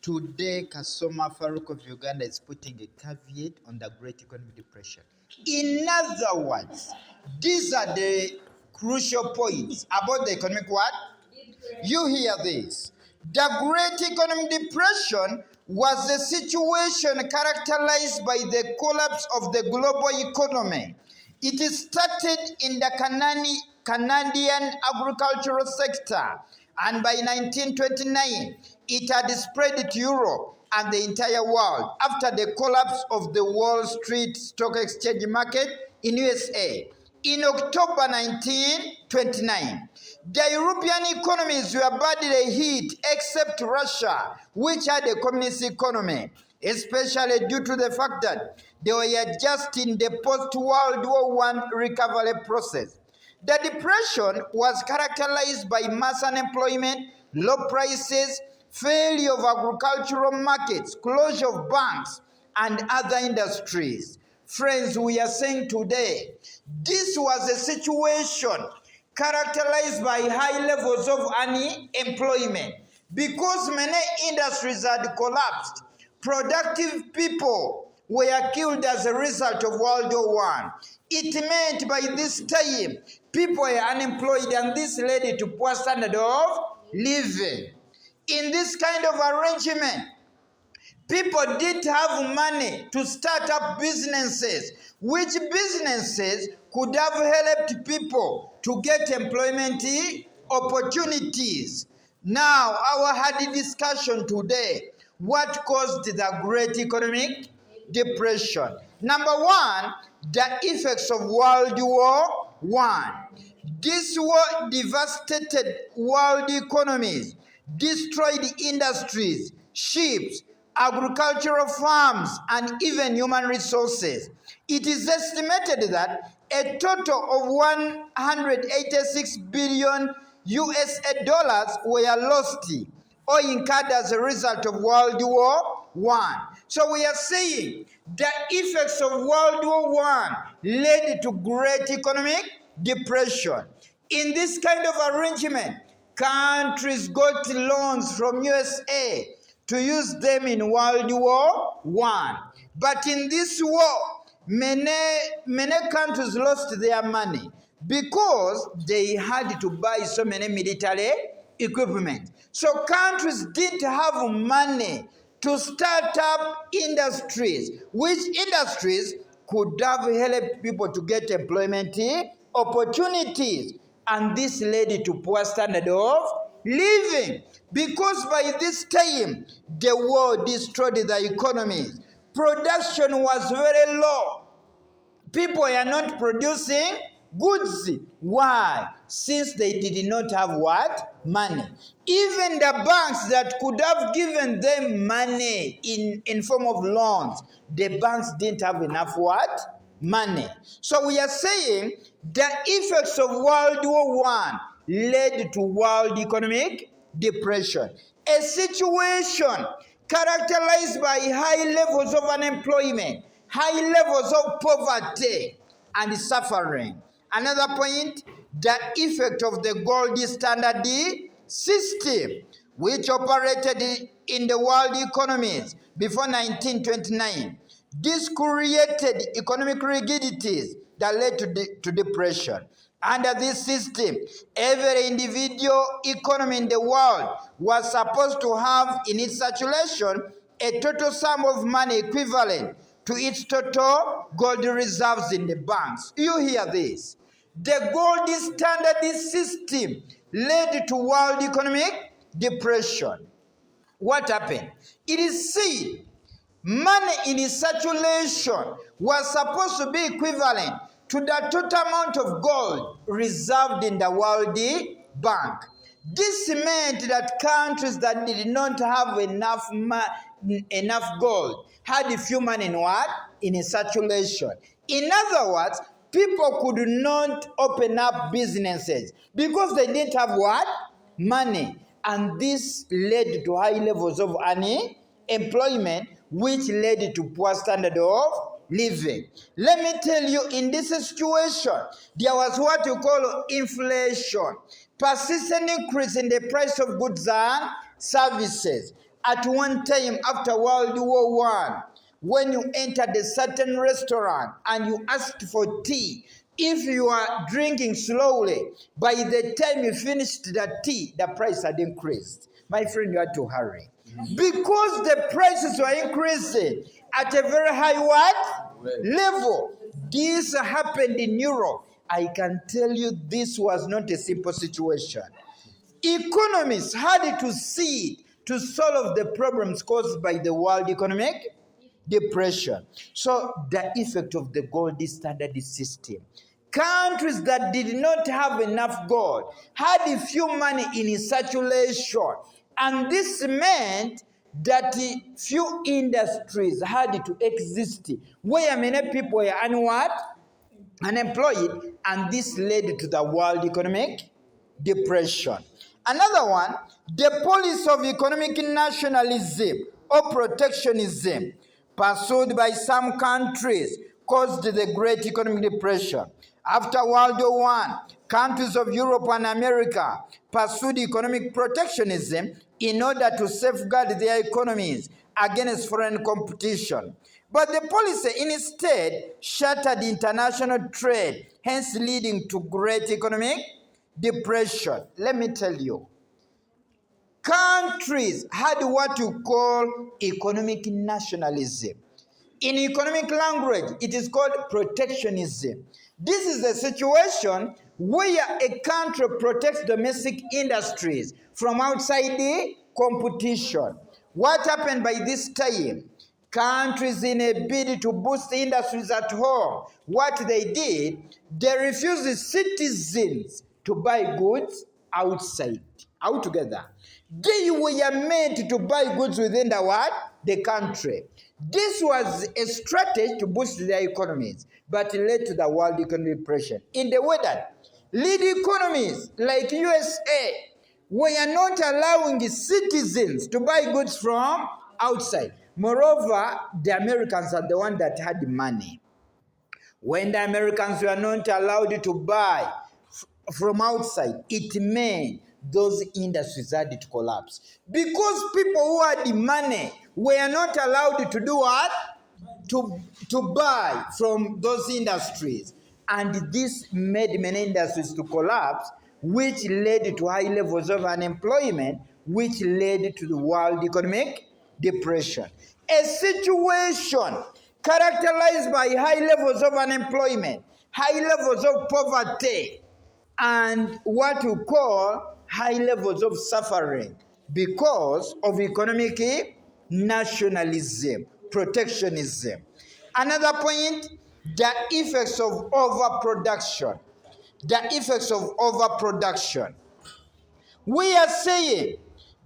Today, Kasoma Farouk of Uganda is putting a caveat on the Great Economic Depression. In other words, these are the crucial points about the economic what? You hear this. The Great Economic Depression was a situation characterized by the collapse of the global economy. It started in the Canadian agricultural sector, and by 1929, it had spread to Europe and the entire world after the collapse of the Wall Street Stock Exchange market in USA. In October 1929, the European economies were badly hit except Russia, which had a communist economy, especially due to the fact that they were just in the post-World War I recovery process. The depression was characterized by mass unemployment, low prices, failure of agricultural markets, closure of banks, and other industries. Friends, we are saying today, this was a situation characterized by high levels of unemployment. Because many industries had collapsed, productive people were killed as a result of World War I. It meant by this time, people were unemployed, and this led to poor standard of living. In this kind of arrangement, people didn't have money to start up businesses, which businesses could have helped people to get employment opportunities. Now, our hard discussion today, what caused the Great Economic Depression? Number one, the effects of World War I. This war devastated world economies, destroyed industries, ships, agricultural farms, and even human resources. It is estimated that a total of 186 billion USA dollars were lost or incurred as a result of World War I. So we are saying the effects of World War I led to great economic depression. In this kind of arrangement, countries got loans from USA to use them in World War I. But in this war, many countries lost their money because they had to buy so many military equipment. So countries didn't have money to start up industries, which industries could have helped people to get employment opportunities. And this led to poor standard of living, because by this time, the war destroyed the economies. Production was very low. People are not producing goods. Why? Since they did not have what? Money. Even the banks that could have given them money in form of loans, the banks didn't have enough what? Money. So we are saying the effects of World War I led to world economic depression. A situation characterized by high levels of unemployment, high levels of poverty and suffering. Another point, the effect of the gold standard system, which operated in the world economies before 1929. This created economic rigidities that led to depression. Under this system, every individual economy in the world was supposed to have in its circulation a total sum of money equivalent to its total gold reserves in the banks. You hear this? The gold standard system led to world economic depression. What happened? It is said money in its circulation was supposed to be equivalent to the total amount of gold reserved in the World Bank. This meant that countries that did not have enough gold had few money in what? In a circulation. In other words, people could not open up businesses because they didn't have what? Money. And this led to high levels of unemployment, which led to poor standard of living. Let me tell you, in this situation, there was what you call inflation, persistent increase in the price of goods and services. At one time after World War One, when you entered a certain restaurant and you asked for tea, if you are drinking slowly, by the time you finished the tea, the price had increased. My friend, you had to hurry. Because the prices were increasing at a very high what? Level. This happened in Europe. I can tell you this was not a simple situation. Economists had to see to solve the problems caused by the world economic depression. So the effect of the gold standard system. Countries that did not have enough gold had a few money in circulation. And this meant that few industries had to exist where many people were unemployed, and this led to the world economic depression. Another one, the policy of economic nationalism or protectionism pursued by some countries caused the Great Economic Depression. After World War I, countries of Europe and America pursued economic protectionism in order to safeguard their economies against foreign competition. But the policy instead shattered international trade, hence leading to Great Economic Depression. Let me tell you, countries had what you call economic nationalism. In economic language, it is called protectionism. This is a situation where a country protects domestic industries from outside the competition. What happened by this time? Countries, in a bid to boost industries at home, what they did, they refused citizens to buy goods outside, altogether. They were meant to buy goods within the what? The country. This was a strategy to boost their economies, but it led to the world economic depression. In the way that lead economies like USA were not allowing citizens to buy goods from outside. Moreover, the Americans are the ones that had money. When the Americans were not allowed to buy from outside, it meant those industries had to collapse. Because people who had the money were not allowed to do what? To buy from those industries. And this made many industries to collapse, which led to high levels of unemployment, which led to the world economic depression. A situation characterized by high levels of unemployment, high levels of poverty, and what we call high levels of suffering because of economic nationalism, protectionism. Another point, the effects of overproduction. The effects of overproduction. We are saying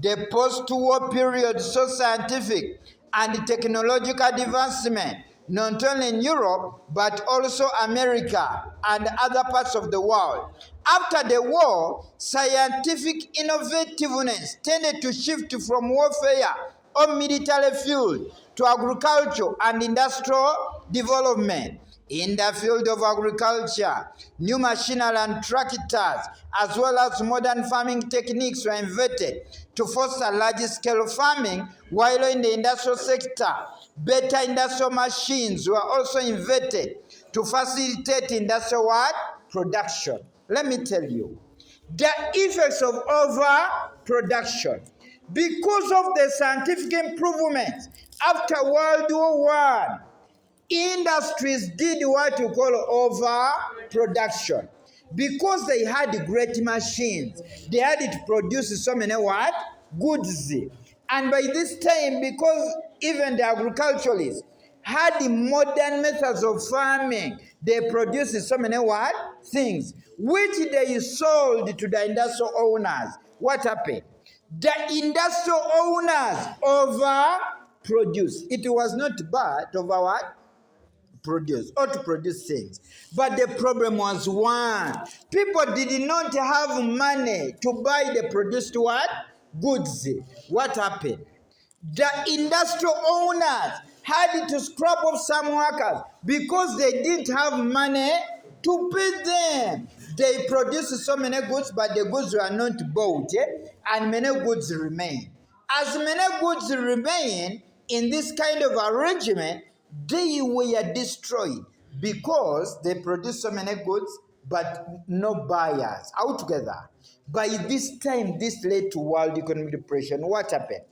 the post-war period saw scientific and technological advancement, not only in Europe, but also America and other parts of the world. After the war, scientific innovativeness tended to shift from warfare or military field to agriculture and industrial development. In the field of agriculture, new machinery and tractors, as well as modern farming techniques were invented to foster large-scale farming, while in the industrial sector, better industrial machines were also invented to facilitate industrial production. Let me tell you, the effects of overproduction. Because of the scientific improvements after World War I, industries did what you call overproduction. Because they had great machines, they had to produce so many what? Goods. And by this time, because even the agriculturalists had the modern methods of farming, they produced so many what? Things, which they sold to the industrial owners. What happened? The industrial owners overproduced. It was not bad over what? Produce or to produce things, but the problem was one: people did not have money to buy the produced what? Goods. What happened? The industrial owners had to scrap off some workers because they didn't have money to pay them. They produced so many goods, but the goods were not bought, and many goods remained. as many goods remain in this kind of arrangement, they were destroyed because they produced so many goods but no buyers altogether. By this time, this led to world economic depression. What happened?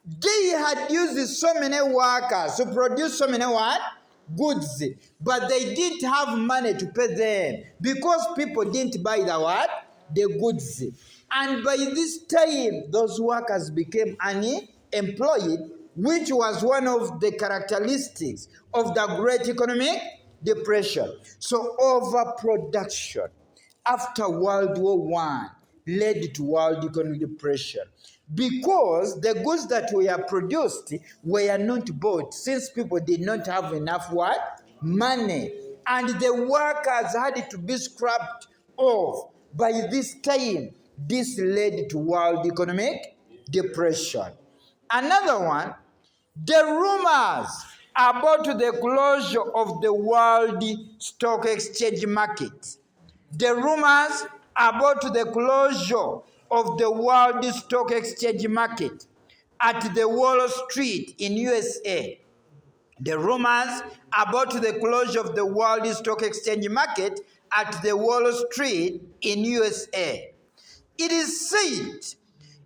They had used so many workers to produce so many what? Goods, but they didn't have money to pay them because people didn't buy the what? The goods. And by this time, those workers became unemployed, which was one of the characteristics of the Great Economic Depression. So overproduction after World War I led to World Economic Depression because the goods that were produced were not bought since people did not have enough what? Money. And the workers had to be scrapped off. By this time, this led to World Economic Depression. Another one, the rumors about the closure of the World Stock Exchange market. The rumors about the closure of the World Stock Exchange market at the Wall Street in USA. The rumors about the closure of the World Stock Exchange market at the Wall Street in USA. It is said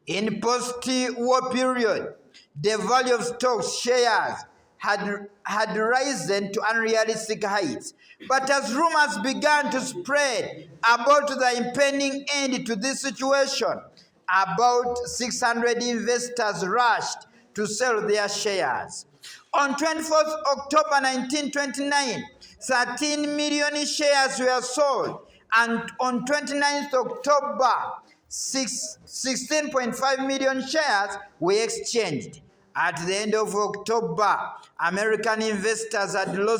in post-war period, the value of stock shares had risen to unrealistic heights. But as rumors began to spread about the impending end to this situation, about 600 investors rushed to sell their shares. On 24th October 1929, 13 million shares were sold, and on 29th October, 16.5 million shares were exchanged. At the end of October, American investors had lost